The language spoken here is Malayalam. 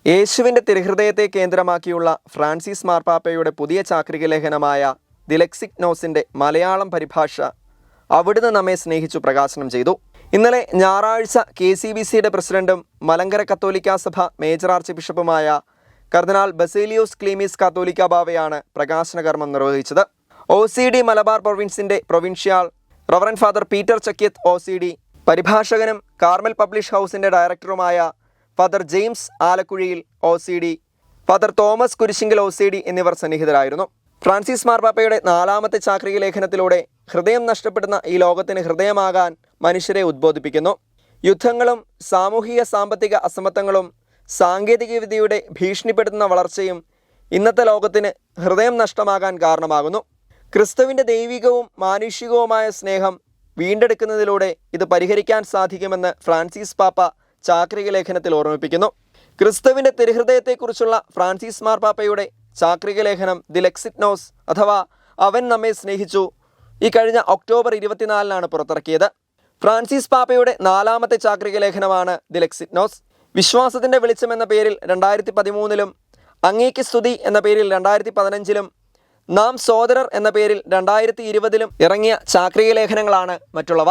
യേശുവിൻ്റെ തിരുഹൃദയത്തെ കേന്ദ്രമാക്കിയുള്ള ഫ്രാൻസിസ് മാർപ്പാപ്പയുടെ പുതിയ ചാക്രിക ലേഖനമായ ദി ലെക്സിഗ്നോസിൻ്റെ മലയാളം പരിഭാഷ അവിടുന്ന് നമ്മെ സ്നേഹിച്ചു പ്രകാശനം ചെയ്തു. ഇന്നലെ ഞായറാഴ്ച KCBCയുടെ പ്രസിഡന്റും മലങ്കര കത്തോലിക്കാ സഭ മേജർ ആർച്ച് ബിഷപ്പുമായ കർദിനാൾ ബസേലിയോസ് ക്ലീമീസ് കാത്തോലിക്ക ബാവയാണ് പ്രകാശന കർമ്മം നിർവഹിച്ചത്. OCD മലബാർ പ്രൊവിൻസിൻ്റെ provincial reverend father Peter Chakkiyath OCD, പരിഭാഷകനും കാർമൽ പബ്ലിഷ് ഹൗസിൻ്റെ ഡയറക്ടറുമായ father James Alakkuzhiyil OCD, father Thomas Kurisinkal OCD എന്നിവർ സന്നിഹിതരായിരുന്നു. ഫ്രാൻസിസ് മാർപ്പാപ്പയുടെ 4ാമത്തെ ചാക്രിക ലേഖനത്തിലൂടെ ഹൃദയം നഷ്ടപ്പെടുന്ന ഈ ലോകത്തിന് ഹൃദയമാകാൻ മനുഷ്യരെ ഉദ്ബോധിപ്പിക്കുന്നു. യുദ്ധങ്ങളും സാമൂഹിക സാമ്പത്തിക അസമത്വങ്ങളും സാങ്കേതികവിദ്യയുടെ ഭീഷണിപ്പെടുത്തുന്ന വളർച്ചയും ഇന്നത്തെ ലോകത്തിന് ഹൃദയം നഷ്ടമാകാൻ കാരണമാകുന്നു. ക്രിസ്തുവിൻ്റെ ദൈവികവും മാനുഷികവുമായ സ്നേഹം വീണ്ടെടുക്കുന്നതിലൂടെ ഇത് പരിഹരിക്കാൻ സാധിക്കുമെന്ന് ഫ്രാൻസിസ് പാപ്പ ചാക്രിക ലേഖനത്തിൽ ഓർമ്മിപ്പിക്കുന്നു. ക്രിസ്തുവിൻ്റെ തിരുഹൃദയത്തെക്കുറിച്ചുള്ള ഫ്രാൻസിസ് മാർപ്പാപ്പയുടെ ചാക്രിക ലേഖനം ദി ലെക്സിഗ്നോസ് അഥവാ അവൻ നമ്മെ സ്നേഹിച്ചു ഈ കഴിഞ്ഞ ഒക്ടോബർ 24-നാണ് പുറത്തിറക്കിയത്. ഫ്രാൻസിസ് പാപ്പയുടെ 4ാമത്തെ ചാക്രിക ലേഖനമാണ് ദി ലെക്സിഗ്നോസ്. വിശ്വാസത്തിൻ്റെ വെളിച്ചം എന്ന പേരിൽ 2013-ലും അങ്ങേക്ക് സ്തുതി എന്ന പേരിൽ 2015-ലും നാം സോദരർ എന്ന പേരിൽ 2020-ലും ഇറങ്ങിയ ചാക്രിക ലേഖനങ്ങളാണ് മറ്റുള്ളവ.